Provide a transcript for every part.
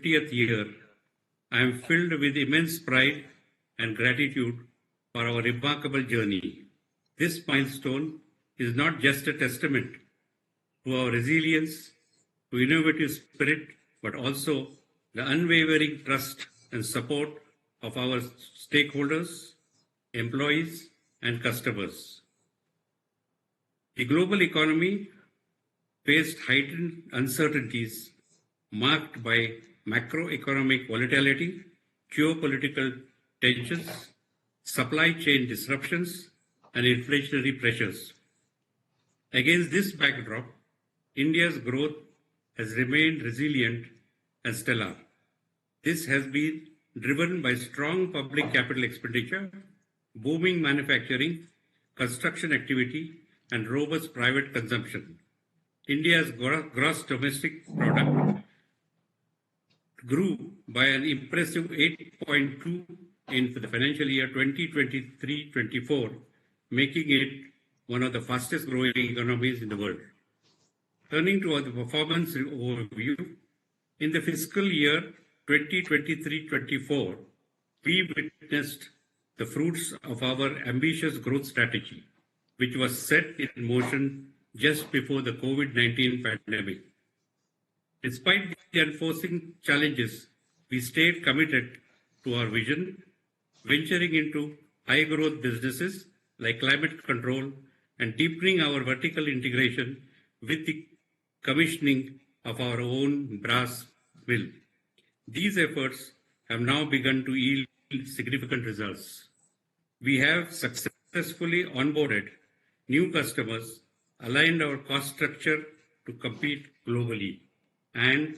50th year, I am filled with immense pride and gratitude for our remarkable journey. This milestone is not just a testament to our resilience, to innovative spirit, but also the unwavering trust and support of our stakeholders, employees, and customers. The global economy faced heightened uncertainties marked by macroeconomic volatility, geopolitical tensions, supply chain disruptions, and inflationary pressures. Against this backdrop, India's growth has remained resilient and stellar. This has been driven by strong public capital expenditure, booming manufacturing, construction activity, and robust private consumption. India's gross domestic product grew by an impressive 8.2 in the financial year 2023-24, making it one of the fastest growing economies in the world. Turning to the performance overview, in the fiscal year 2023-24, we witnessed the fruits of our ambitious growth strategy, which was set in motion just before the COVID-19 pandemic. Despite the unforeseen challenges, we stayed committed to our vision, venturing into high-growth businesses like climate control and deepening our vertical integration with the commissioning of our own brass mill. These efforts have now begun to yield significant results. We have successfully onboarded new customers, aligned our cost structure to compete globally, and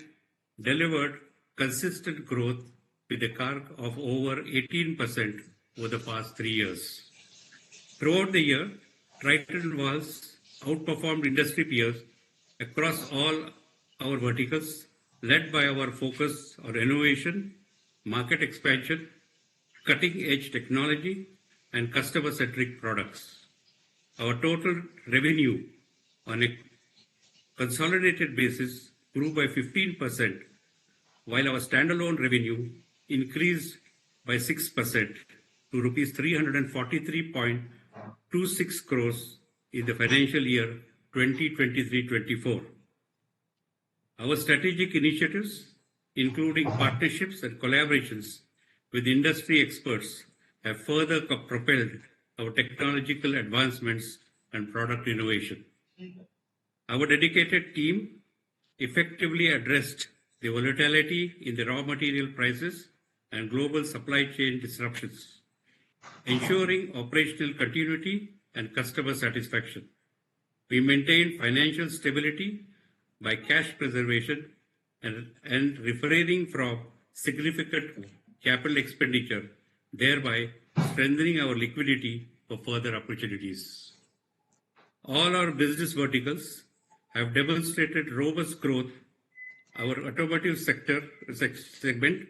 delivered consistent growth with a CAGR of over 18% over the past 3 years. Throughout the year, Triton valves outperformed industry peers across all our verticals, led by our focus on innovation, market expansion, cutting-edge technology, and customer-centric products. Our total revenue on a consolidated basis grew by 15%, while our standalone revenue increased by 6% to rupees 343.26 crores in the financial year 2023-24. Our strategic initiatives, including partnerships and collaborations with industry experts, have further propelled our technological advancements and product innovation. Our dedicated team effectively addressed the volatility in the raw material prices and global supply chain disruptions, ensuring operational continuity and customer satisfaction. We maintained financial stability by cash preservation and refraining from significant capital expenditure, thereby strengthening our liquidity for further opportunities. All our business verticals have demonstrated robust growth. Our automotive segment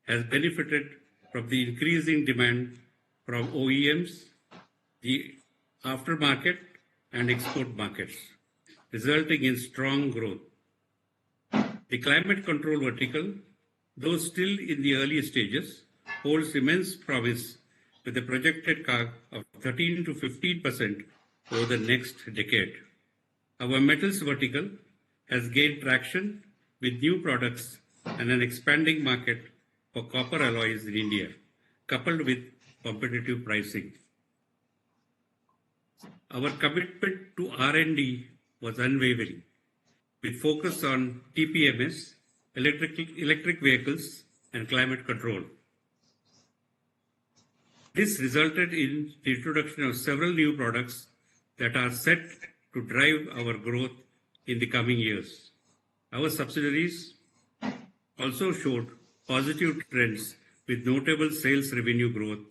has benefited from the increasing demand from OEMs, the aftermarket, and export markets, resulting in strong growth. The climate control vertical, though still in the early stages, holds immense promise with a projected CAGR of 13 to 15% over the next decade. Our metals vertical has gained traction with new products and an expanding market for copper alloys in India, coupled with competitive pricing. Our commitment to R&D was unwavering, with focus on TPMS, electric vehicles, and climate control. This resulted in the introduction of several new products that are set to drive our growth in the coming years. Our subsidiaries also showed positive trends with notable sales revenue growth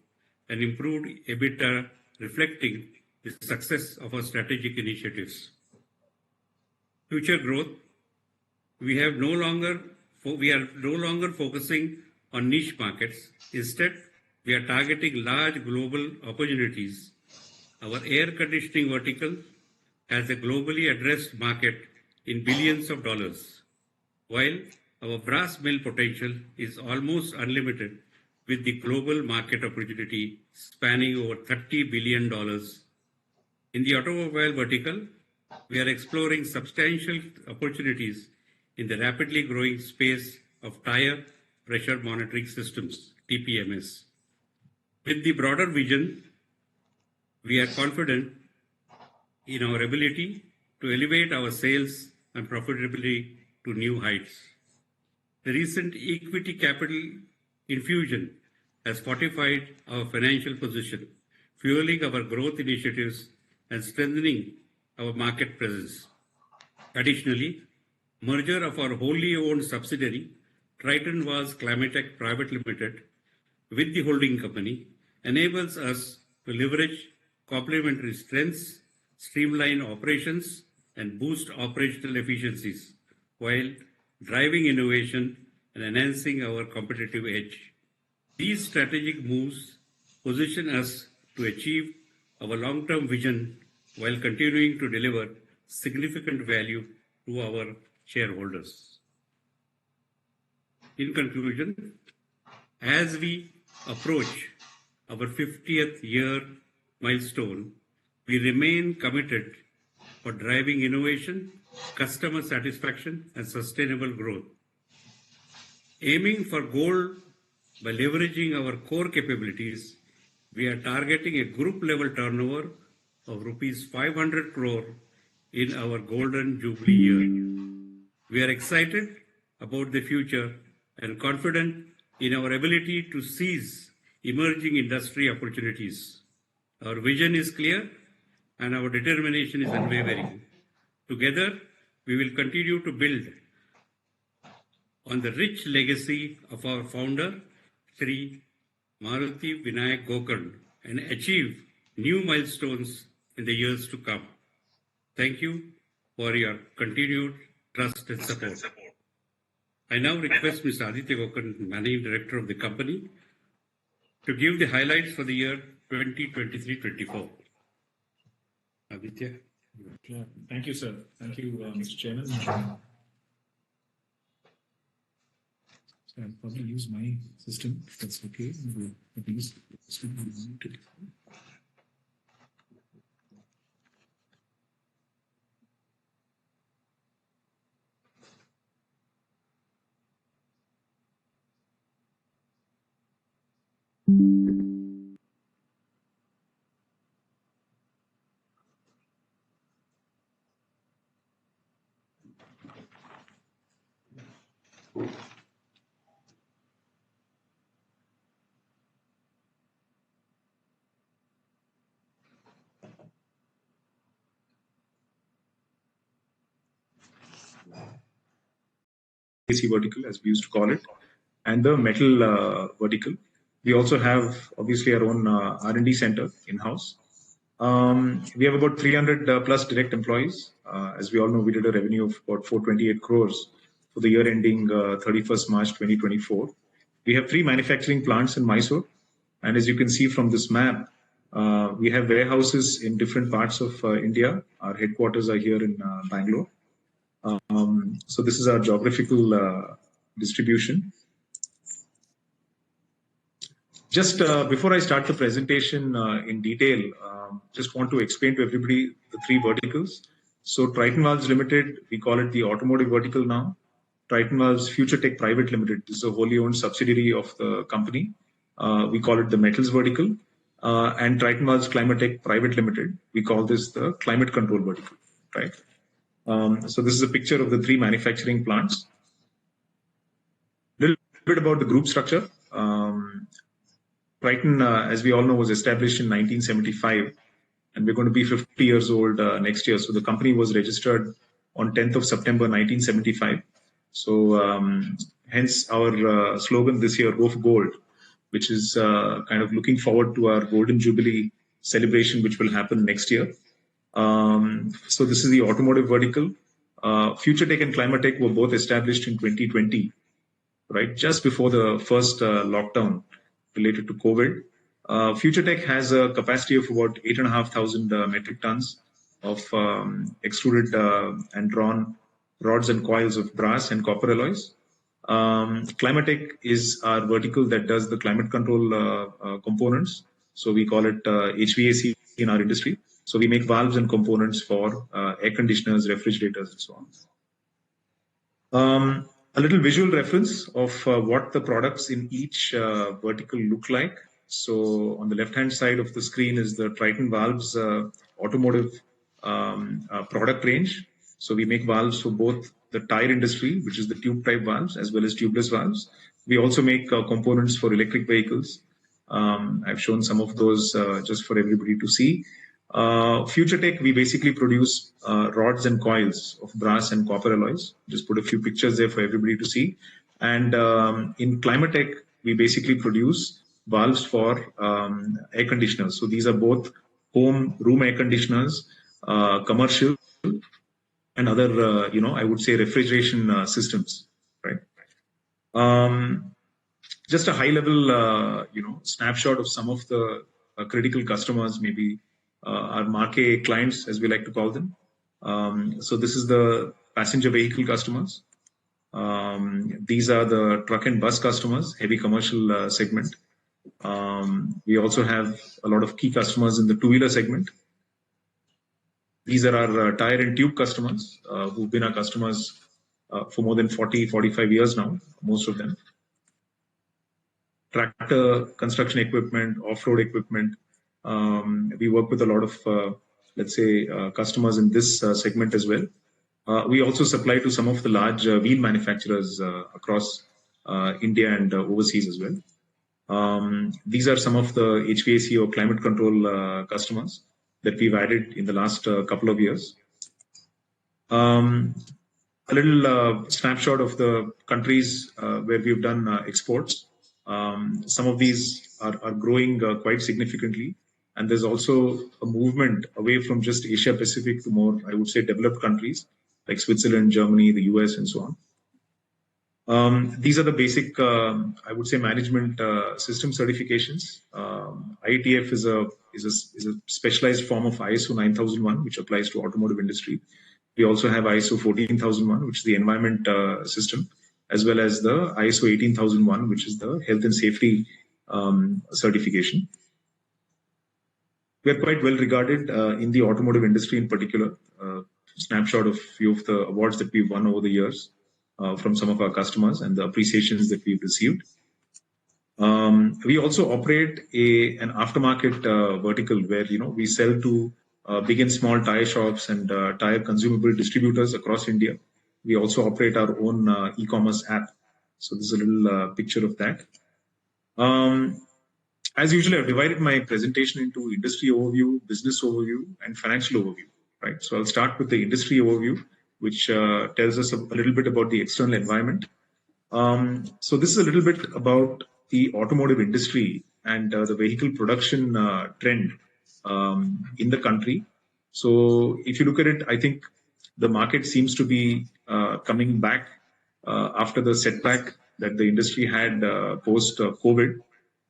and improved EBITDA, reflecting the success of our strategic initiatives. Future growth, we are no longer focusing on niche markets. Instead, we are targeting large global opportunities. Our air conditioning vertical has a globally addressed market in billions of dollars, while Our brass mill potential is almost unlimited, with the global market opportunity spanning over $30 billion. In the automobile vertical, we are exploring substantial opportunities in the rapidly growing space of tire pressure monitoring systems, TPMS. With the broader vision, we are confident in our ability to elevate our sales and profitability to new heights. The recent equity capital infusion has fortified our financial position, fueling our growth initiatives and strengthening our market presence. Additionally, merger of our wholly owned subsidiary, Triton was Climatech Private Limited, with the holding company, enables us to leverage complementary strengths, streamline operations, and boost operational efficiencies while driving innovation and enhancing our competitive edge. These strategic moves position us to achieve our long-term vision while continuing to deliver significant value to our shareholders. In conclusion, as we approach our 50th year milestone, we remain committed for driving innovation, customer satisfaction, and sustainable growth. Aiming for gold by leveraging our core capabilities, we are targeting a group-level turnover of rupees 500 crore in our Golden Jubilee year. We are excited about the future and confident in our ability to seize emerging industry opportunities. Our vision is clear and our determination is unwavering. Together, we will continue to build on the rich legacy of our founder, Sri Maruti Vinayak Gokarn, and achieve new milestones in the years to come. Thank you for your continued trust and support. I now request Mr. Aditya Gokarn, Managing Director of the company, to give the highlights for the year 2023-24. Aditya. Thank you, sir. Thank you, Mr. Chairman. So I'll probably use my system, if that's okay. AC vertical, as we used to call it, and the metal vertical. We also have obviously our own R&D center in-house. We have about 300 plus direct employees. As we all know, we did a revenue of about 428 crores for the year ending 31st March 2024. We have 3 manufacturing plants in Mysore, and as you can see from this map, we have warehouses in different parts of India. Our headquarters are here in Bangalore. So this is our geographical distribution. Just before I start the presentation in detail, just want to explain to everybody the 3 verticals. So Triton Valves Limited, we call it the automotive vertical now. Triton Valves Future Tech Private Limited, this is a wholly owned subsidiary of the company. We call it the metals vertical. And Triton Valves Climatech Private Limited, we call this the climate control vertical, right? So this is a picture of the 3 manufacturing plants. A little bit about the group structure. Triton, as we all know, was established in 1975, and we're going to be 50 years old next year. So the company was registered on 10th of September 1975. So hence our slogan this year, Go for Gold, which is kind of looking forward to our Golden Jubilee celebration, which will happen next year. So this is the automotive vertical. Future Tech and Climatech were both established in 2020, right, just before the first lockdown related to COVID. Future Tech has a capacity of about 8,500 metric tons of extruded and drawn rods and coils of brass and copper alloys. Climatech is our vertical that does the climate control components. So we call it HVAC in our industry. So we make valves and components for air conditioners, refrigerators, and so on. A little visual reference of what the products in each vertical look like. So on the left-hand side of the screen is the Triton valves automotive product range. So we make valves for both the tire industry, which is the tube type valves, as well as tubeless valves. We also make components for electric vehicles. I've shown some of those just for everybody to see. Future Tech, we basically produce rods and coils of brass and copper alloys. Just put a few pictures there for everybody to see. And in Climatech, we basically produce valves for air conditioners. So these are both home room air conditioners, commercial, and other, I would say refrigeration systems, right? Just a high level, snapshot of some of the critical customers, maybe our marquee clients, as we like to call them. So this is the passenger vehicle customers. These are the truck and bus customers, heavy commercial segment. We also have a lot of key customers in the two-wheeler segment. These are our tire and tube customers who've been our customers for more than 40, 45 years now, most of them. Tractor, construction equipment, off-road equipment. We work with a lot of, let's say, customers in this segment as well. We also supply to some of the large wheel manufacturers across India and overseas as well. These are some of the HVAC or climate control customers that we've added in the last couple of years. A little snapshot of the countries where we've done exports. Some of these are growing quite significantly. And there's also a movement away from just Asia Pacific to more, I would say, developed countries like Switzerland, Germany, the US, and so on. These are the basic, I would say, management system certifications. IATF is a specialized form of ISO 9001, which applies to automotive industry. We also have ISO 14001, which is the environment system, as well as the ISO 18001, which is the health and safety certification. We are quite well regarded in the automotive industry in particular. Snapshot of a few of the awards that we've won over the years from some of our customers and the appreciations that we've received. We also operate an aftermarket vertical where we sell to big and small tire shops and tire consumable distributors across India. We also operate our own e-commerce app. So this is a little picture of that. As usual, I've divided my presentation into industry overview, business overview, and financial overview. Right. So I'll start with the industry overview, which tells us a little bit about the external environment. So this is a little bit about the automotive industry and the vehicle production trend in the country. So if you look at it, I think the market seems to be coming back after the setback that the industry had post-COVID.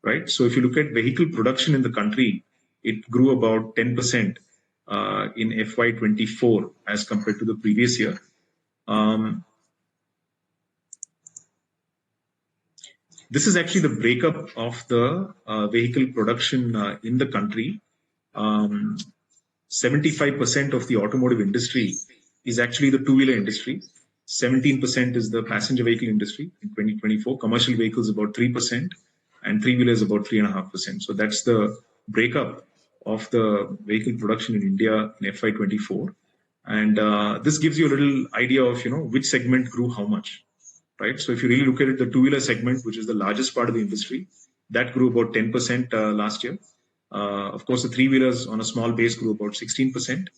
Right. So if you look at vehicle production in the country, it grew about 10% in FY24 as compared to the previous year. This is actually the breakup of the vehicle production in the country. 75% of the automotive industry is actually the two-wheeler industry. 17% is the passenger vehicle industry in 2024. Commercial vehicles about 3%. And three-wheelers about 3.5%. So that's the breakup of the vehicle production in India in FY24. And this gives you a little idea of, which segment grew how much, right? So if you really look at it, the two-wheeler segment, which is the largest part of the industry, that grew about 10% last year. Of course, the three-wheelers on a small base grew about 16%.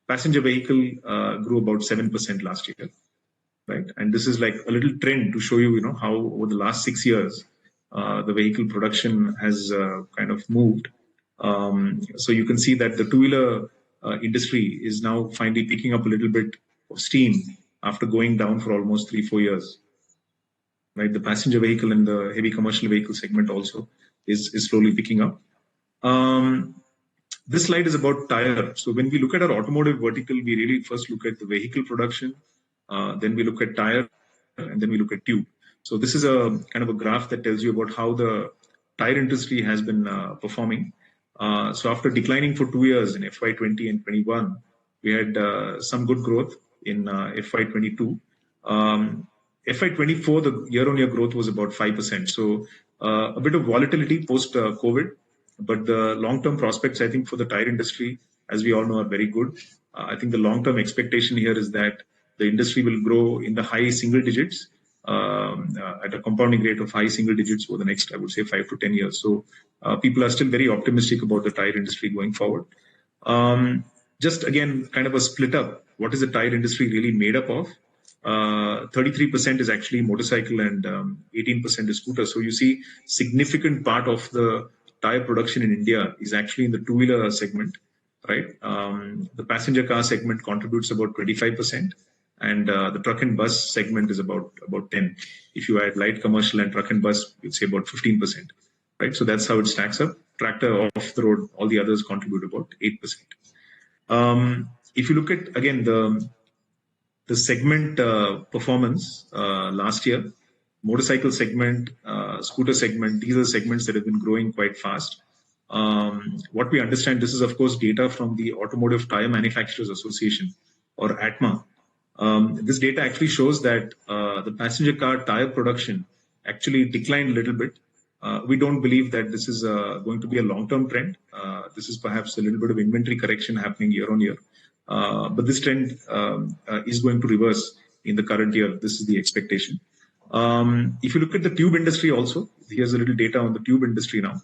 Passenger vehicle grew about 7% last year, right? And this is like a little trend to show you, how over the last 6 years, the vehicle production has kind of moved. So you can see that the two-wheeler industry is now finally picking up a little bit of steam after going down for almost 3-4 years. Right, the passenger vehicle and the heavy commercial vehicle segment also is slowly picking up. This slide is about tire. So when we look at our automotive vertical, we really first look at the vehicle production, then we look at tire, and then we look at tube. So this is a kind of a graph that tells you about how the tire industry has been performing. So after declining for 2 years in FY20 and 21, we had some good growth in FY22. FY24, the year-on-year growth was about 5%. So a bit of volatility post-COVID, but the long-term prospects, I think, for the tire industry, as we all know, are very good. I think the long-term expectation here is that the industry will grow in the high single digits at a compounding rate of high single digits over the next, I would say, 5 to 10 years. So people are still very optimistic about the tire industry going forward. Just again, kind of a split up. What is the tire industry really made up of? 33% is actually motorcycle and 18% is scooter. So you see significant part of the tire production in India is actually in the two-wheeler segment, right? The passenger car segment contributes about 25%, and the truck and bus segment is about 10. If you add light commercial and truck and bus, you'd say about 15%, right? So that's how it stacks up. Tractor, off the road, all the others contribute about 8%. If you look at, again, the segment performance last year, motorcycle segment, scooter segment, these are segments that have been growing quite fast. What we understand, this is of course data from the Automotive Tire Manufacturers Association, or ATMA. This data actually shows that the passenger car tire production actually declined a little bit. We don't believe that this is going to be a long-term trend. This is perhaps a little bit of inventory correction happening year on year. But this trend is going to reverse in the current year. This is the expectation. If you look at the tube industry also, here's a little data on the tube industry now.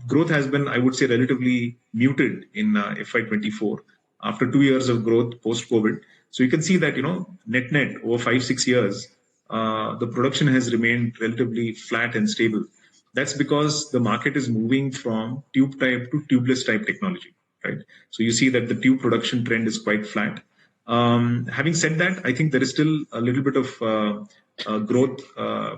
Growth has been, I would say, relatively muted in FY24 after 2 years of growth post-COVID. So you can see that, net over 5-6 years, the production has remained relatively flat and stable. That's because the market is moving from tube type to tubeless type technology, right? So you see that the tube production trend is quite flat. Having said that, I think there is still a little bit of growth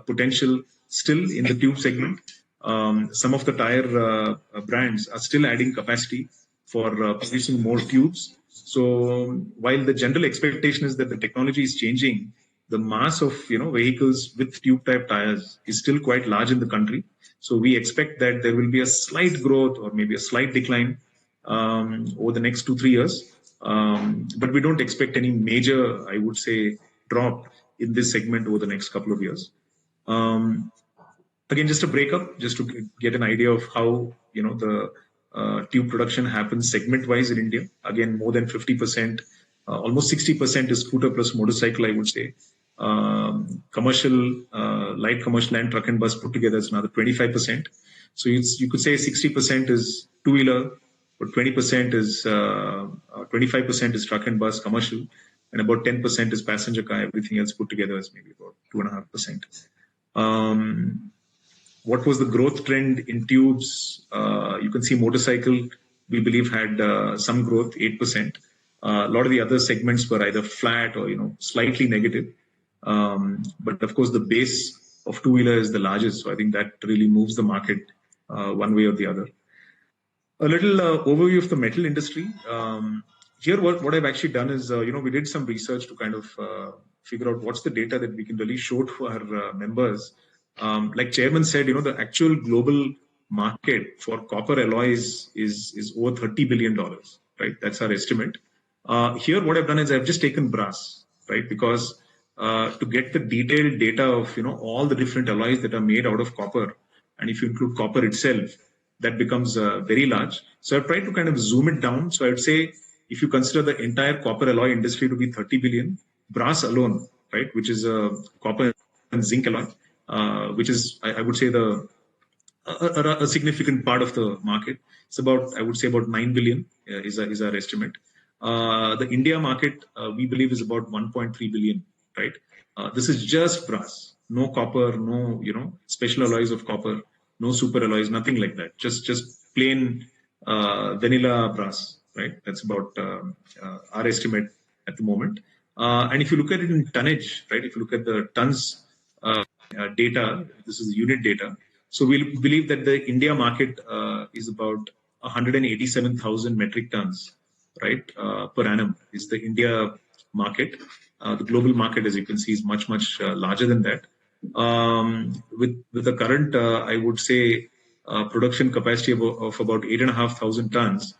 potential still in the tube segment. Some of the tire brands are still adding capacity for producing more tubes. So while the general expectation is that the technology is changing, the mass of vehicles with tube type tires is still quite large in the country. So we expect that there will be a slight growth or maybe a slight decline over the next 2-3 years. But we don't expect any major, I would say, drop in this segment over the next couple of years. Again, just a breakup, just to get an idea of how the tube production happens segment-wise in India. Again, more than 50%, almost 60% is scooter plus motorcycle, I would say. Commercial, light commercial and truck and bus put together is another 25%. So you could say 60% is two-wheeler, but 25% is truck and bus commercial, and about 10% is passenger car. Everything else put together is maybe about 2.5%. What was the growth trend in tubes? You can see motorcycle, we believe, had some growth, 8%. A lot of the other segments were either flat or slightly negative. But of course, the base of two-wheeler is the largest, so I think that really moves the market one way or the other. A little overview of the metal industry. Here, what I've actually done is, we did some research to kind of figure out what's the data that we can really show to our members. Like Chairman said, the actual global market for copper alloys is over $30 billion, right? That's our estimate. Here, what I've done is I've just taken brass, right? Because to get the detailed data of all the different alloys that are made out of copper, and if you include copper itself, that becomes very large. So I've tried to kind of zoom it down. So I would say if you consider the entire copper alloy industry to be 30 billion, brass alone, right, which is a copper and zinc alloy, which is, I would say, a significant part of the market. It's about, I would say, about 9 billion is our estimate. The India market, we believe, is about 1.3 billion, right? This is just brass, no copper, no special alloys of copper, no super alloys, nothing like that. Just plain vanilla brass, right? That's about our estimate at the moment. And if you look at it in tonnage, right? If you look at the tons data, this is unit data. So we believe that the India market is about 187,000 metric tons, right, per annum is the India market. The global market, as you can see, is much larger than that. With the current, I would say, production capacity of about 8,500 tons,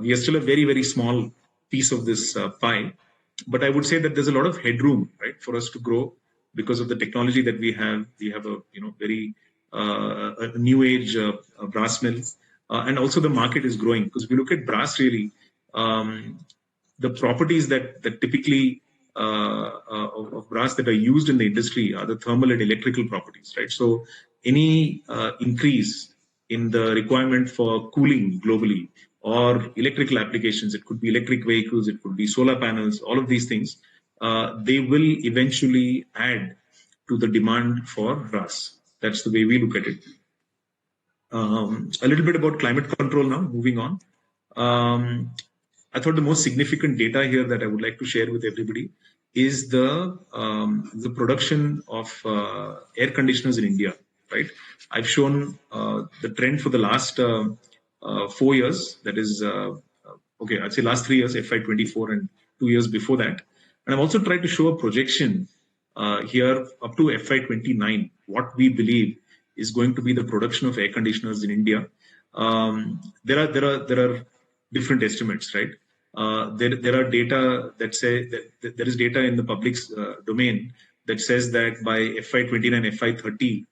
we are still a very, very small piece of this pie. But I would say that there's a lot of headroom, right, for us to grow because of the technology that we have. We have a very a new age brass mill, and also the market is growing because if we look at brass really. The properties that typically of brass that are used in the industry are the thermal and electrical properties, right? So any increase in the requirement for cooling globally or electrical applications, it could be electric vehicles, it could be solar panels, all of these things, they will eventually add to the demand for brass. That's the way we look at it. A little bit about climate control now, moving on. I thought the most significant data here that I would like to share with everybody is the production of air conditioners in India. Right, I've shown the trend for the last 4 years. That is, okay, I'd say last 3 years, FY24 and 2 years before that. And I've also tried to show a projection here up to FY29, what we believe is going to be the production of air conditioners in India. There are different estimates, right? There are data that say that there is data in the public domain that says that by FY29, FY30,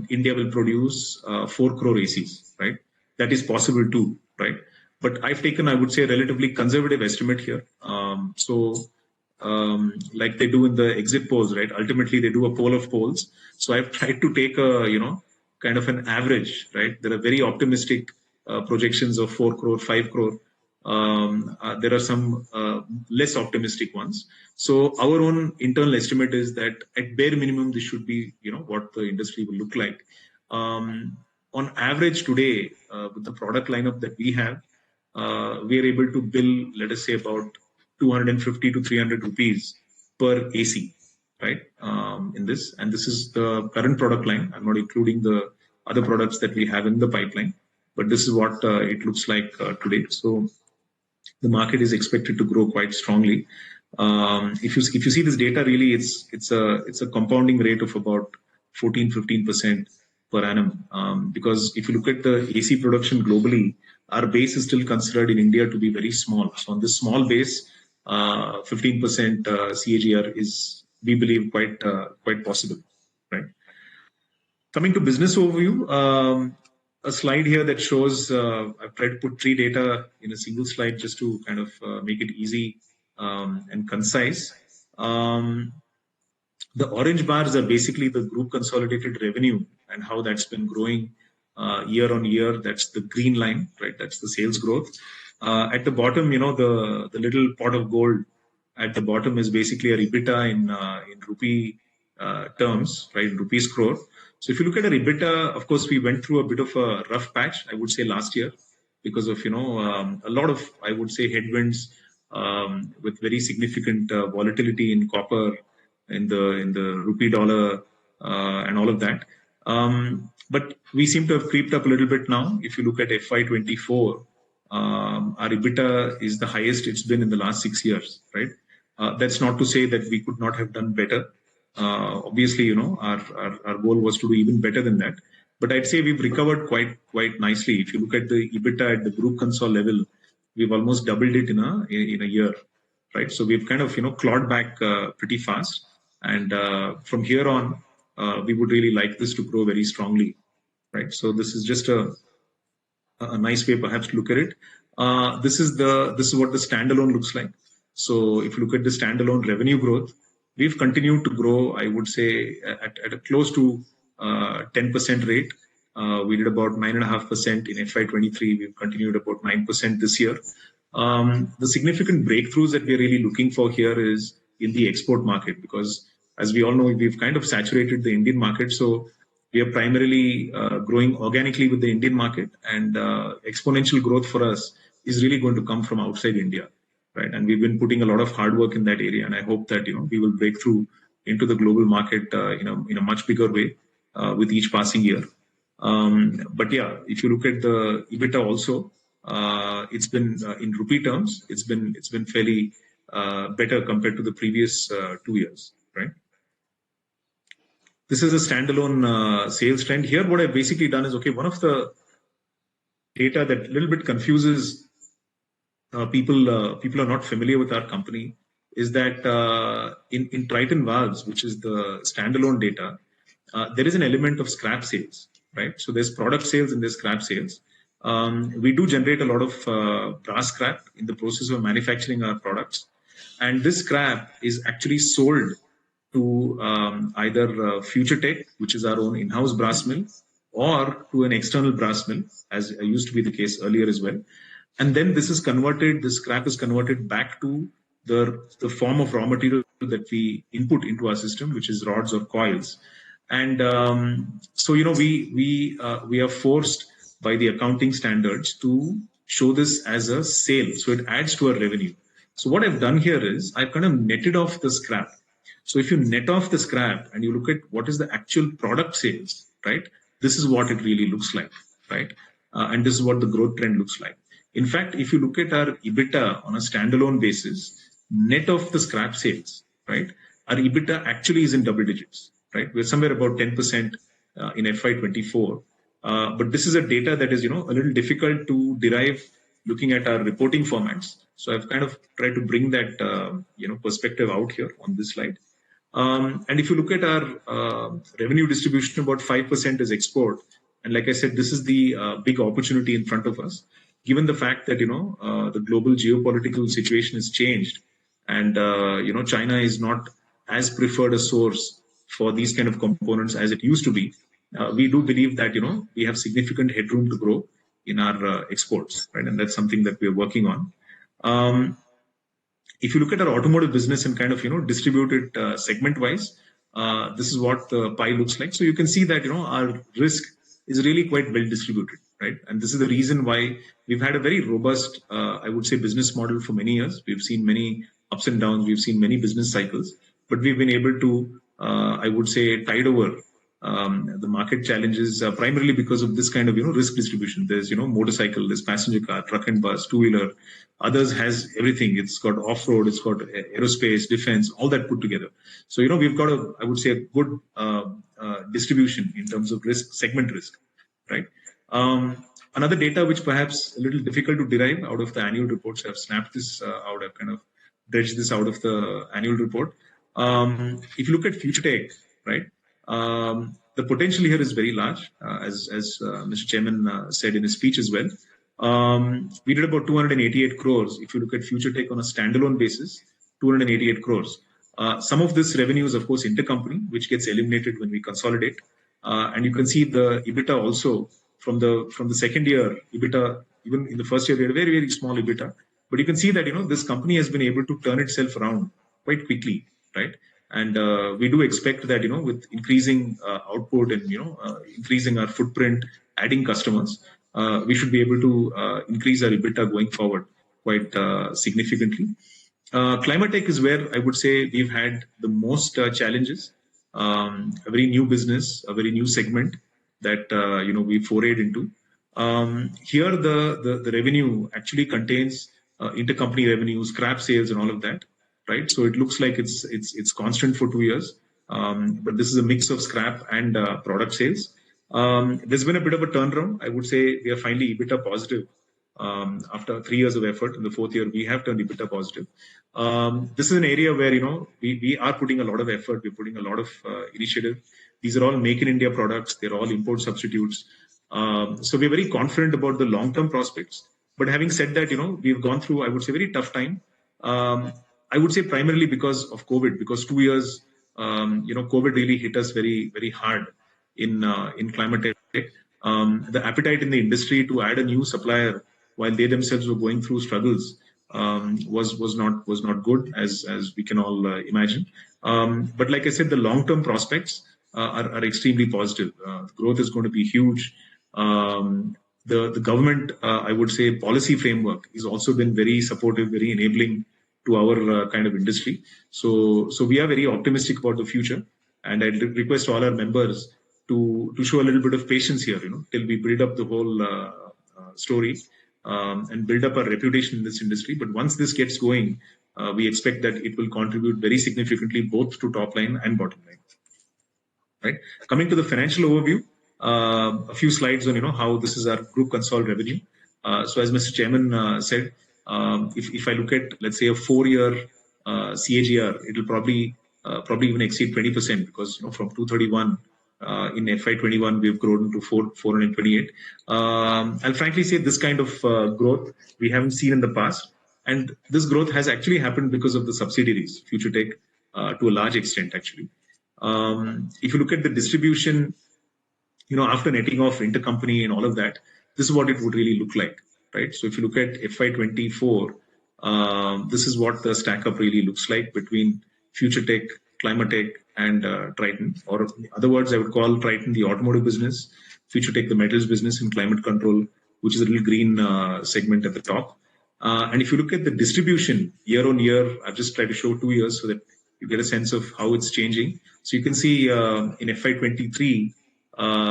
India will produce 4 crore ACs, right? That is possible too, right? But I've taken, I would say, a relatively conservative estimate here. Like they do in the exit polls, right? Ultimately, they do a poll of polls. So I've tried to take a, kind of an average, right? There are very optimistic projections of 4 crore, 5 crore. There are some less optimistic ones. So our own internal estimate is that at bare minimum, this should be, what the industry will look like. On average today, with the product lineup that we have, we are able to bill, let us say, about 250 to 300 rupees per AC, right? In this, and this is the current product line. I'm not including the other products that we have in the pipeline, but this is what it looks like today. So the market is expected to grow quite strongly. If you see this data, really, it's a compounding rate of about 14-15% per annum. Because if you look at the AC production globally, our base is still considered in India to be very small. So on this small base, 15% CAGR is, we believe, quite possible, right? Coming to business overview, a slide here that shows, I've tried to put 3 data in a single slide just to kind of make it easy and concise. The orange bars are basically the group consolidated revenue and how that's been growing year on year. That's the green line, right? That's the sales growth. At the bottom, the little pot of gold at the bottom is basically a EBITDA in rupee terms, right? In rupees crore. So if you look at our EBITDA, of course, we went through a bit of a rough patch, I would say, last year because of, a lot of, I would say, headwinds with very significant volatility in copper, in the rupee dollar, and all of that. But we seem to have creeped up a little bit now. If you look at FY24, our EBITDA is the highest it's been in the last 6 years, right? That's not to say that we could not have done better. Obviously, our goal was to do even better than that. But I'd say we've recovered quite nicely. If you look at the EBITDA at the group console level, we've almost doubled it in a year, right? So we've kind of clawed back pretty fast, and from here on, we would really like this to grow very strongly, right? So this is just a nice way, perhaps, to look at it. This is what the standalone looks like. So if you look at the standalone revenue growth, we've continued to grow, I would say, at a close to 10% rate. We did about 9.5% in FY23. We've continued about 9% this year. The significant breakthroughs that we're really looking for here is in the export market, because as we all know, we've kind of saturated the Indian market. So we are primarily growing organically with the Indian market, and exponential growth for us is really going to come from outside India, right? And we've been putting a lot of hard work in that area, and I hope that we will break through into the global market in a much bigger way with each passing year. But yeah, if you look at the EBITDA also, it's been in rupee terms, it's been fairly better compared to the previous 2 years, right? This is a standalone sales trend. Here, what I've basically done is, okay, one of the data that a little bit confuses people are not familiar with our company is that in Triton valves, which is the standalone data, there is an element of scrap sales, right? So there's product sales and there's scrap sales. We do generate a lot of brass scrap in the process of manufacturing our products, and this scrap is actually sold to either Future Tech, which is our own in-house brass mill, or to an external brass mill, as used to be the case earlier as well. And then this scrap is converted back to the form of raw material that we input into our system, which is rods or coils. And so, we are forced by the accounting standards to show this as a sale. So it adds to our revenue. So what I've done here is I've kind of netted off the scrap. So if you net off the scrap and you look at what is the actual product sales, right? This is what it really looks like, right? And this is what the growth trend looks like. In fact, if you look at our EBITDA on a standalone basis, net of the scrap sales, right? Our EBITDA actually is in double digits, right? We're somewhere about 10% in FY24. But this is a data that is, a little difficult to derive looking at our reporting formats. So I've kind of tried to bring that, perspective out here on this slide. And if you look at our revenue distribution, about 5% is export. And like I said, this is the big opportunity in front of us, given the fact that, the global geopolitical situation has changed. And, China is not as preferred a source for these kind of components as it used to be. We do believe that, we have significant headroom to grow in our exports, right? And that's something that we're working on. If you look at our automotive business and kind of, distribute it segment-wise, this is what the pie looks like. So you can see that, our risk is really quite well distributed, right? And this is the reason why we've had a very robust, I would say, business model for many years. We've seen many ups and downs. We've seen many business cycles, but we've been able to, I would say, tide over the market challenges primarily because of this kind of, risk distribution. There's, motorcycle, there's passenger car, truck and bus, two-wheeler. Others has everything. It's got off-road, it's got aerospace, defense, all that put together. So, we've got I would say, a good distribution in terms of risk, segment risk, right? Another data which perhaps a little difficult to derive out of the annual reports, I've snapped this out, I've kind of dredged this out of the annual report. If you look at Future Tech, right, the potential here is very large, as Mr. Chairman said in his speech as well. We did about 288 crores. If you look at Future Tech on a standalone basis, 288 crores. Some of this revenue is, of course, intercompany, which gets eliminated when we consolidate. And you can see the EBITDA also from the second year EBITDA, even in the first year, we had a very, very small EBITDA. But you can see that, this company has been able to turn itself around quite quickly, right? And we do expect that, with increasing output and, increasing our footprint, adding customers, we should be able to increase our EBITDA going forward quite significantly. Climatech is where I would say we've had the most challenges. A very new business, a very new segment that we forayed into. Here, the revenue actually contains intercompany revenue, scrap sales, and all of that, right? So it looks like it's constant for 2 years, but this is a mix of scrap and product sales. There's been a bit of a turnaround. I would say we are finally EBITDA positive. After 3 years of effort, in the 4th year, we have turned EBITDA positive. This is an area where, we are putting a lot of effort. We're putting a lot of initiative. These are all make in India products. They're all import substitutes. So we're very confident about the long-term prospects. But having said that, we've gone through, I would say, very tough time. I would say primarily because of COVID, because 2 years, COVID really hit us very, very hard in Climatech. The appetite in the industry to add a new supplier while they themselves were going through struggles was not good, as we can all imagine. But like I said, the long-term prospects are extremely positive. Growth is going to be huge. The government, I would say, policy framework has also been very supportive, very enabling to our kind of industry. So we are very optimistic about the future, and I request all our members to show a little bit of patience here, till we build up the whole story and build up our reputation in this industry. But once this gets going, we expect that it will contribute very significantly both to top line and bottom line. right? Coming to the financial overview, a few slides on how this is our group consolidated revenue. So as Mr. Chairman said, if I look at, let's say, a 4-year CAGR, it'll probably even exceed 20%, because from 231 in FY21 we've grown to 428. I'll frankly say this kind of growth we haven't seen in the past, and this growth has actually happened because of the subsidiaries, Future Tech, to a large extent actually. If you look at the distribution, after netting off intercompany and all of that, this is what it would really look like, right? So if you look at FY24, this is what the stack up really looks like between Future Tech, Climate Tech, and Triton. Or in other words, I would call Triton the automotive business, Future Tech the metals business, and Climate Control, which is a little green segment at the top. And if you look at the distribution year on year, I've just tried to show 2 years so that you get a sense of how it's changing. So you can see in FY23,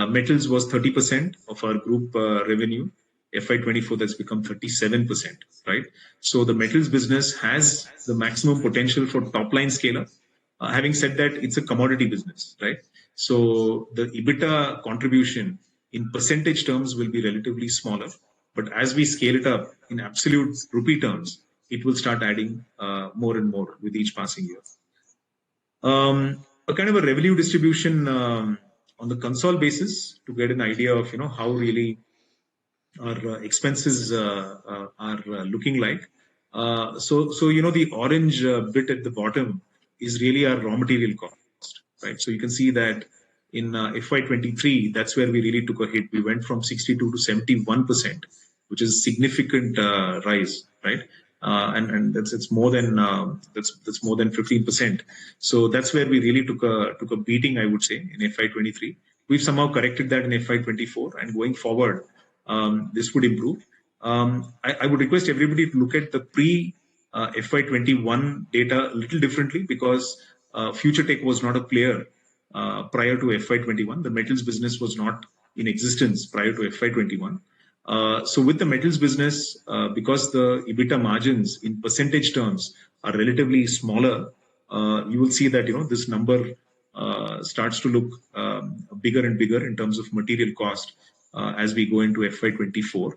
metals was 30% of our group revenue. FY24, that's become 37%, right? So the metals business has the maximum potential for top line scale up. Having said that, it's a commodity business, right? So the EBITDA contribution in percentage terms will be relatively smaller, but as we scale it up in absolute rupee terms, it will start adding more and more with each passing year. A kind of a revenue distribution on the console basis to get an idea of how really our expenses are looking like. So the orange bit at the bottom is really our raw material cost, right? So you can see that in FY23, that's where we really took a hit. We went from 62 to 71%, which is a significant rise, right? And that's more than 15%. So that's where we really took a beating, I would say, in FY23. We've somehow corrected that in FY24, and going forward, this would improve. I would request everybody to look at the FY21 data a little differently, because Future Tech was not a player prior to FY21. The metals business was not in existence prior to FY21. So with the metals business, because the EBITDA margins in percentage terms are relatively smaller, you will see that this number starts to look bigger and bigger in terms of material cost as we go into FY24.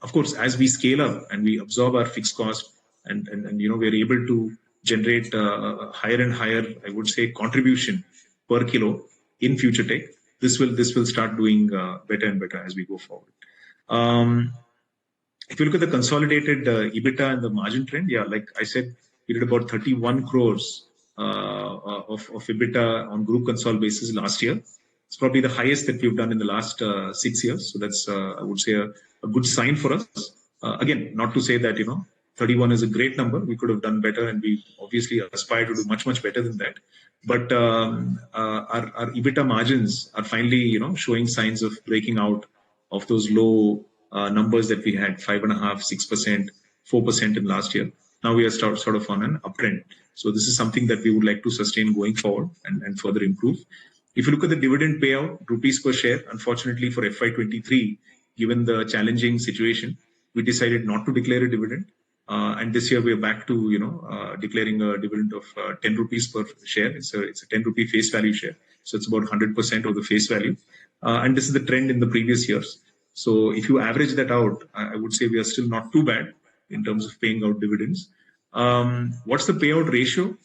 Of course, as we scale up and we absorb our fixed cost, and we're able to generate higher and higher, I would say, contribution per kilo in Future Tech, this will start doing better and better as we go forward. If you look at the consolidated EBITDA and the margin trend, yeah, like I said, we did about 31 crores of EBITDA on group consolidated basis last year. It's probably the highest that we've done in the last 6 years. So that's, I would say, a good sign for us. Again, not to say that 31 is a great number. We could have done better, and we obviously aspire to do much, much better than that. But our EBITDA margins are finally, showing signs of breaking out of those low numbers that we had, 5.5%, 6%, 4% in last year. Now we are sort of on an uptrend. So this is something that we would like to sustain going forward and further improve. If you look at the dividend payout, rupees per share, unfortunately for FY23, given the challenging situation, we decided not to declare a dividend. And this year we are back to, declaring a dividend of 10 rupees per share. It's a 10 rupee face value share. So it's about 100% of the face value. And this is the trend in the previous years. So if you average that out, I would say we are still not too bad in terms of paying out dividends. What's the payout ratio?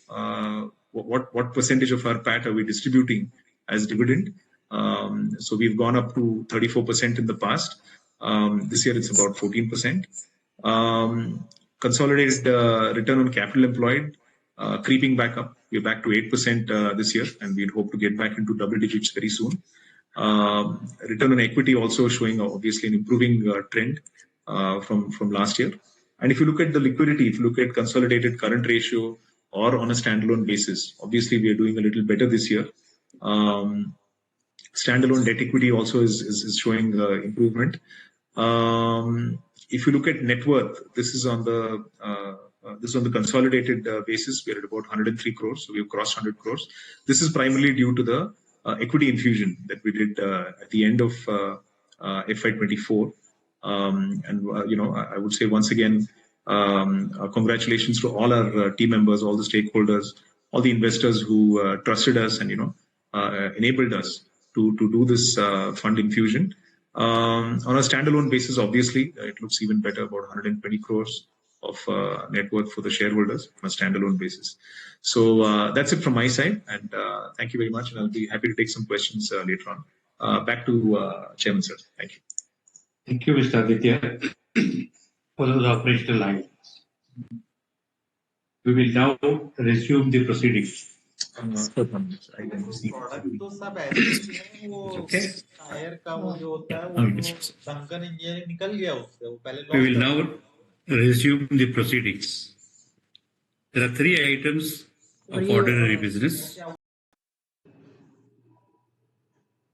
What percentage of our PAT are we distributing as dividend? So we've gone up to 34% in the past. This year it's about 14%. Consolidated return on capital employed creeping back up. We're back to 8% this year, and we'd hope to get back into double digits very soon. Return on equity also showing obviously an improving trend from last year. And if you look at the liquidity, if you look at consolidated current ratio or on a standalone basis, obviously we are doing a little better this year. Standalone debt equity also is showing improvement. If you look at net worth, this is on the consolidated basis. We're at about 103 crores, so we've crossed 100 crores. This is primarily due to the equity infusion that we did at the end of FY24. I would say once again, congratulations to all our team members, all the stakeholders, all the investors who trusted us and enabled us to do this fund infusion. On a standalone basis, obviously, it looks even better, about 120 crores of net worth for the shareholders on a standalone basis. So that's it from my side, and thank you very much, and I'll be happy to take some questions later on. Back to Chairman, sir. Thank you. Thank you, Mr. Aditya, for those operational items. We will now resume the proceedings. Product तो सब ऐसे ही है, वो tyre का वो जो होता है वो डंकन इंजीनियरिंग निकल गया उससे, वो पहले We will now resume the proceedings. There are 3 items of ordinary business.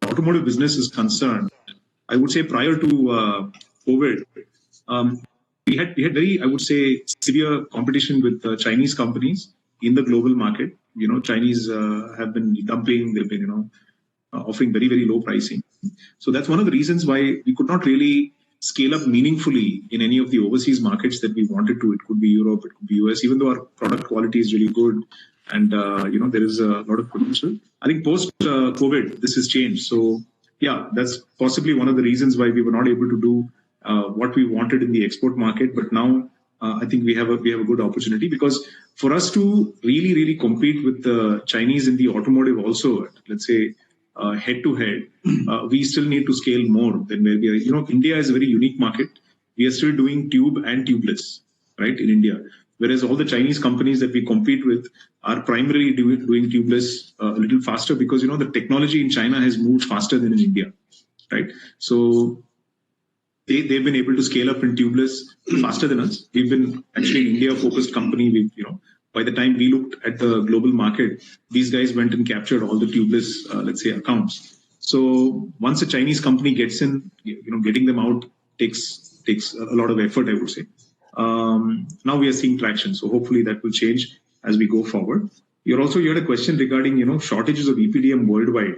Automotive business is concerned, I would say prior to COVID, we had very, I would say, severe competition with Chinese companies in the global market. Chinese have been dumping, they've been, offering very, very low pricing. So that's one of the reasons why we could not really scale up meaningfully in any of the overseas markets that we wanted to. It could be Europe, it could be US, even though our product quality is really good and, there is a lot of potential. I think post COVID, this has changed. So yeah, that's possibly one of the reasons why we were not able to do what we wanted in the export market. But now I think we have a good opportunity, because for us to really compete with the Chinese in the automotive also, let's say head to head, we still need to scale more than where we are. India is a very unique market. We are still doing tube and tubeless, right, in India. Whereas all the Chinese companies that we compete with are primarily doing tubeless a little faster, because, the technology in China has moved faster than in India, right? So they've been able to scale up in tubeless faster than us. We've been actually an India-focused company. By the time we looked at the global market, these guys went and captured all the tubeless, let's say, accounts. So once a Chinese company gets in, getting them out takes a lot of effort, I would say. Now we are seeing traction, so hopefully that will change as we go forward. You had a question regarding, shortages of EPDM worldwide,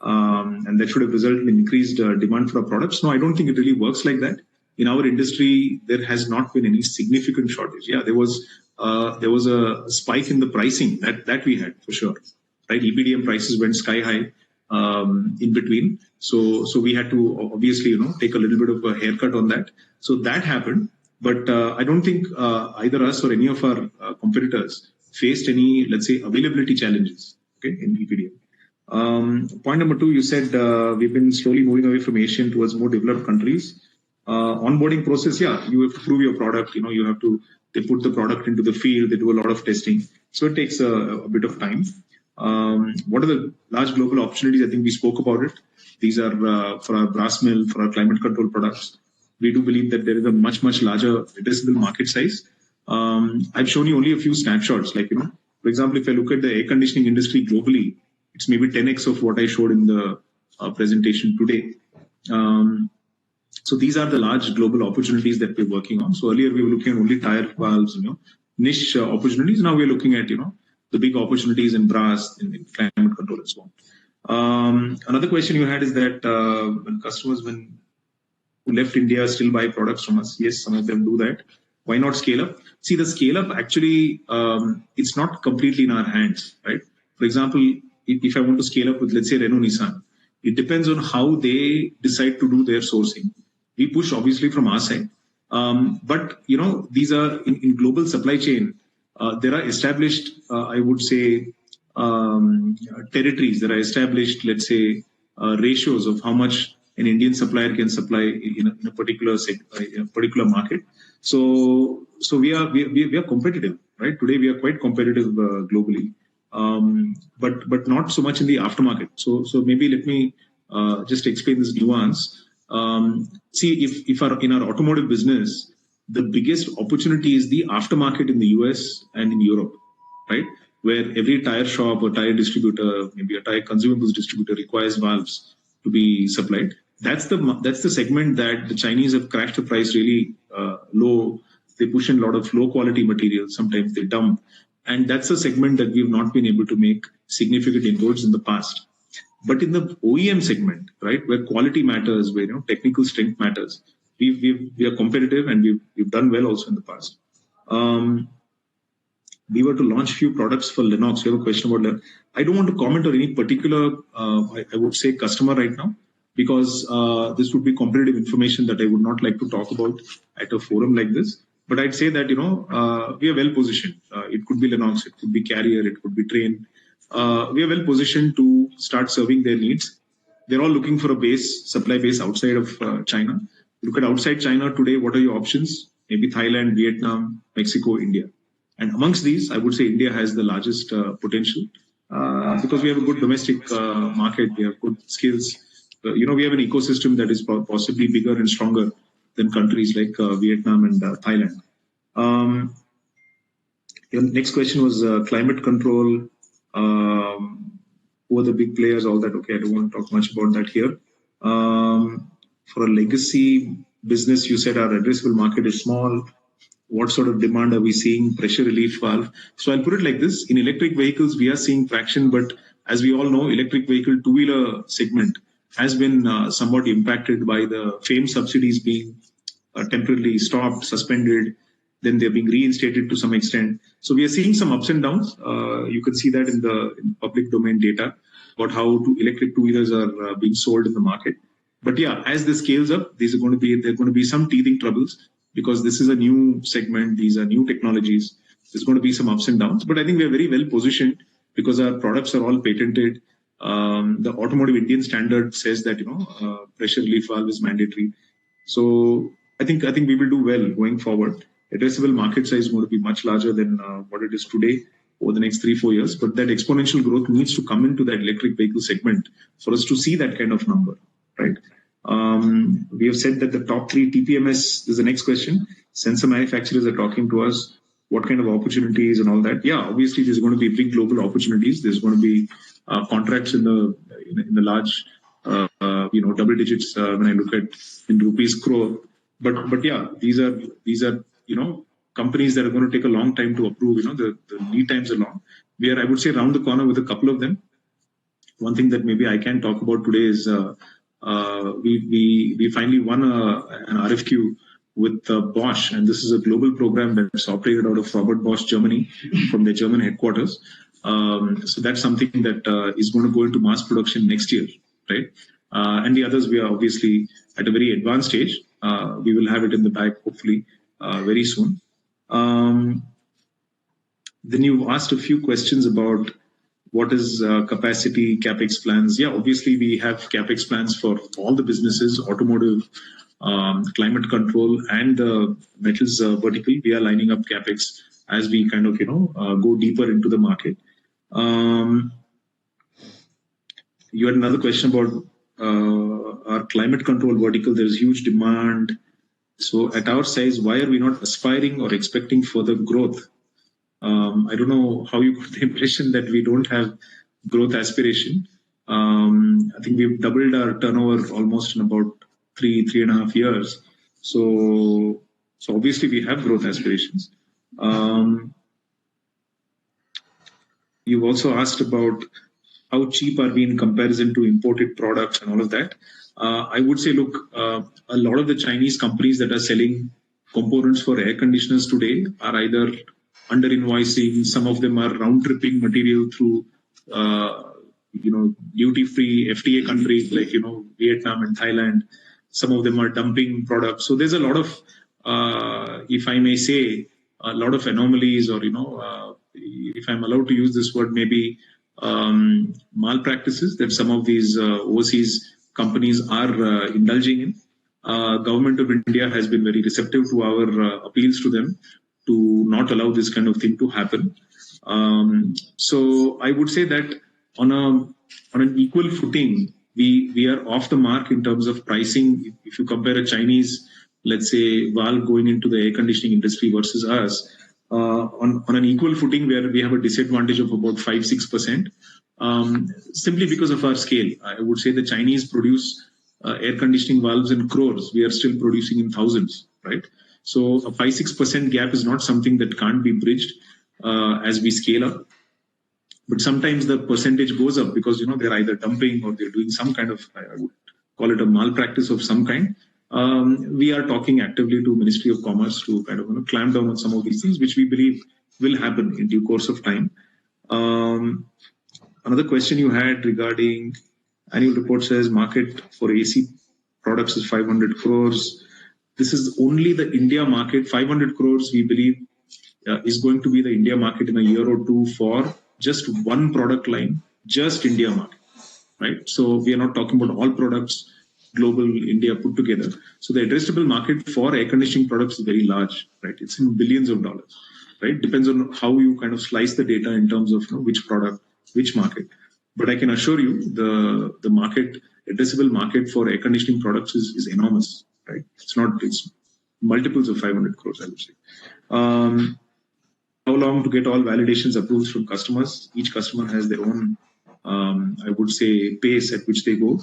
and that should have resulted in increased demand for our products. No, I don't think it really works like that. In our industry, there has not been any significant shortage. Yeah, there was a spike in the pricing that we had for sure, right? EPDM prices went sky high in between, so we had to obviously take a little bit of a haircut on that. So that happened, but I don't think either us or any of our competitors faced any, let's say, availability challenges, okay, in EPDM. Point number 2, you said we've been slowly moving away from Asian towards more developed countries. Onboarding process, yeah, you have to prove your product. They put the product into the field, they do a lot of testing, so it takes a bit of time. What are the large global opportunities? I think we spoke about it. These are for our brass mill, for our climate control products. We do believe that there is a much larger addressable market size. I've shown you only a few snapshots. Like, for example, if I look at the air conditioning industry globally, it's maybe 10x of what I showed in the presentation today. So these are the large global opportunities that we're working on. So earlier we were looking at only tire valves, niche opportunities. Now we're looking at, the big opportunities in brass, in climate control and so on. Another question you had is that when customers who left India still buy products from us. Yes, some of them do that. Why not scale up? See, the scale up actually, it's not completely in our hands, right? For example, if I want to scale up with, let's say, Renault Nissan, it depends on how they decide to do their sourcing. We push obviously from our side, but these are in global supply chain. There are established, I would say, territories. There are established, let's say, ratios of how much an Indian supplier can supply in a particular market. So we are competitive, right? Today we are quite competitive globally, but not so much in the aftermarket. So maybe let me just explain this nuance. See, if in our automotive business, the biggest opportunity is the aftermarket in the US and in Europe, right? Where every tire shop or tire distributor, maybe a tire consumables distributor, requires valves to be supplied. That's the segment that the Chinese have crashed the price really low. They push in a lot of low quality materials. Sometimes they dump, and that's a segment that we've not been able to make significant inroads in the past. But in the OEM segment, right, where quality matters, where technical strength matters, we are competitive, and we've done well also in the past. We were to launch few products for Lennox. You have a question about I don't want to comment on any particular, I would say, customer right now, because this would be competitive information that I would not like to talk about at a forum like this. But I'd say that, we are well positioned. It could be Lennox, it could be Carrier, it could be Train. We are well positioned to start serving their needs. They're all looking for a supply base outside of China. Look at outside China today, what are your options? Maybe Thailand, Vietnam, Mexico, India. And amongst these, I would say India has the largest potential because we have a good domestic market, we have good skills. We have an ecosystem that is possibly bigger and stronger than countries like Vietnam and Thailand. Your next question was climate control. Who are the big players? All that. Okay, I don't want to talk much about that here. For a legacy business, you said our addressable market is small. What sort of demand are we seeing? Pressure relief valve. So I'll put it like this. In electric vehicles, we are seeing traction, but as we all know, electric vehicle two-wheeler segment has been somewhat impacted by the FAME subsidies being temporarily stopped, suspended, then they're being reinstated to some extent. So we are seeing some ups and downs. You can see that in the public domain data about how electric two-wheelers are being sold in the market. But yeah, as this scales up, there are going to be some teething troubles because this is a new segment. These are new technologies. There's going to be some ups and downs. But I think we are very well positioned because our products are all patented. The Automotive Indian Standard says that pressure relief valve is mandatory. So I think we will do well going forward. Addressable market size is going to be much larger than what it is today over the next 3-4 years. But that exponential growth needs to come into that electric vehicle segment for us to see that kind of number, right? We have said that the top 3 TPMS is the next question. Sensor manufacturers are talking to us. What kind of opportunities and all that? Yeah, obviously there's going to be big global opportunities. There's going to be contracts in the large, double digits when I look at in rupees crore. But yeah, these are companies that are going to take a long time to approve. The lead times are long. We are, I would say, around the corner with a couple of them. One thing that maybe I can talk about today is we finally won an RFQ with Bosch, and this is a global program that's operated out of Robert Bosch, Germany, from their German headquarters. So that's something that is going to go into mass production next year, right? And the others, we are obviously at a very advanced stage. We will have it in the bag, hopefully, very soon. Then you asked a few questions about what is capacity, capex plans. Yeah, obviously we have capex plans for all the businesses, automotive, climate control, and the metals vertical. We are lining up capex as we kind of go deeper into the market. You had another question about our climate control vertical. There's huge demand. So at our size, why are we not aspiring or expecting further growth? I don't know how you got the impression that we don't have growth aspiration. I think we've doubled our turnover almost in about 3.5 years. So obviously we have growth aspirations. You've also asked about how cheap are we in comparison to imported products and all of that. I would say, look, a lot of the Chinese companies that are selling components for air conditioners today are either under invoicing. Some of them are round tripping material through, duty-free FTA countries like Vietnam and Thailand. Some of them are dumping products. So there's a lot of, if I may say, a lot of anomalies, or if I'm allowed to use this word, maybe malpractices that some of these overseas companies are indulging in. Government of India has been very receptive to our appeals to them to not allow this kind of thing to happen. So I would say that on an equal footing, we are off the mark in terms of pricing. If you compare a Chinese, let's say, valve going into the air conditioning industry versus us, on an equal footing where we have a disadvantage of about 5-6%, simply because of our scale. I would say the Chinese produce air conditioning valves in crores. We are still producing in thousands, right? So a 5-6% gap is not something that can't be bridged as we scale up. But sometimes the percentage goes up because they're either dumping or they're doing some kind of, I would call it a malpractice of some kind. We are talking actively to Ministry of Commerce to kind of clamp down on some of these things, which we believe will happen in due course of time. Another question you had regarding annual report says market for AC products is 500 crores. This is only the India market. 500 crores, we believe, is going to be the India market in a year or two for just one product line, just India market, right? So we are not talking about all products, global, India put together. So the addressable market for air conditioning products is very large, right? It's in billions of dollars, right? Depends on how you kind of slice the data in terms of which product, which market. But I can assure you the market, addressable market for air conditioning products is enormous, right? It's multiples of 500 crores, I would say. How long to get all validations approved from customers? Each customer has their own, I would say, pace at which they go.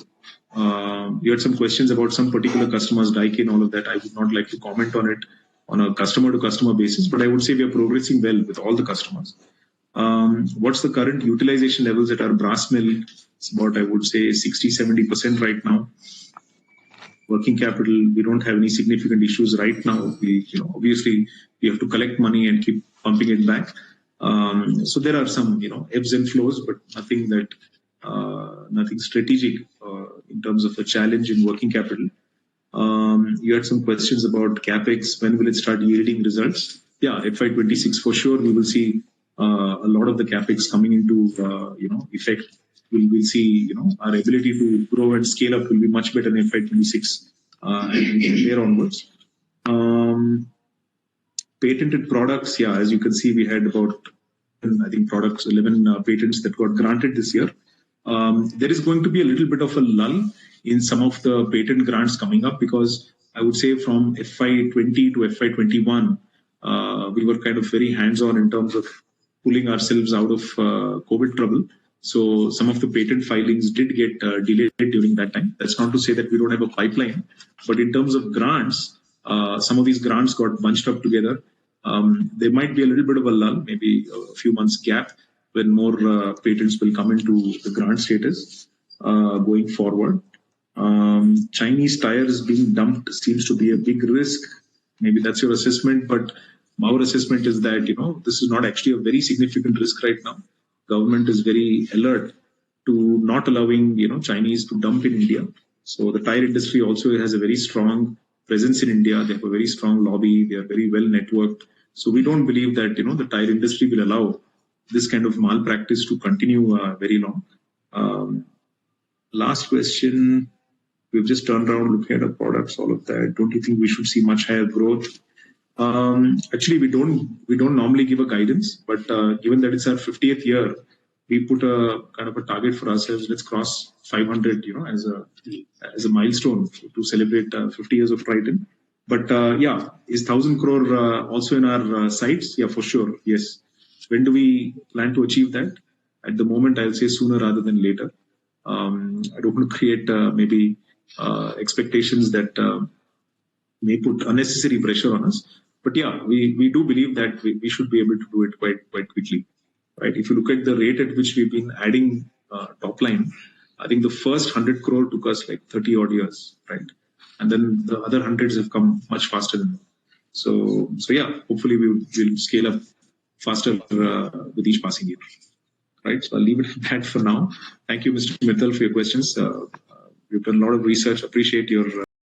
You had some questions about some particular customers, Daikin, all of that. I would not like to comment on it on a customer-to-customer basis, but I would say we are progressing well with all the customers. What's the current utilization levels at our brass mill? It's about, I would say, 60-70% right now. Working capital, we don't have any significant issues right now. Obviously, we have to collect money and keep pumping it back. So there are some, ebbs and flows, but nothing strategic in terms of a challenge in working capital. You had some questions about CapEx. When will it start yielding results? Yeah, FY26 for sure. We will see a lot of the CapEx coming into effect. We'll see our ability to grow and scale up will be much better in FY26 and there onwards. Patented products, yeah, as you can see, we had about 11 patents that got granted this year. There is going to be a little bit of a lull in some of the patent grants coming up because I would say from FY20 to FY21, we were kind of very hands-on in terms of pulling ourselves out of COVID trouble. So some of the patent filings did get delayed during that time. That's not to say that we don't have a pipeline, but in terms of grants, some of these grants got bunched up together. There might be a little bit of a lull, maybe a few months gap when more patents will come into the grant status going forward. Chinese tires being dumped seems to be a big risk. Maybe that's your assessment, but our assessment is that, this is not actually a very significant risk right now. Government is very alert to not allowing, Chinese to dump in India. So the tire industry also has a very strong presence in India. They have a very strong lobby. They are very well networked. So we don't believe that, the tire industry will allow this kind of malpractice to continue very long. Last question. We've just turned around looking at our products, all of that. Don't you think we should see much higher growth? Actually, we don't normally give a guidance, but given that it's our 50th year, we put a kind of a target for ourselves. Let's cross 500, as a milestone to celebrate 50 years of Triton. But yeah, is 1,000 crore also in our sights? Yeah, for sure. Yes. When do we plan to achieve that? At the moment, I'll say sooner rather than later. I don't want to create maybe expectations that may put unnecessary pressure on us. But yeah, we do believe that we should be able to do it quite quickly, right? If you look at the rate at which we've been adding top line, I think the first 100 crore took us like 30 odd years, right? And then the other hundreds have come much faster than that. So yeah, hopefully we'll scale up faster with each passing year, right? So I'll leave it at that for now. Thank you, Mr. Mittal, for your questions. We've done a lot of research. Appreciate your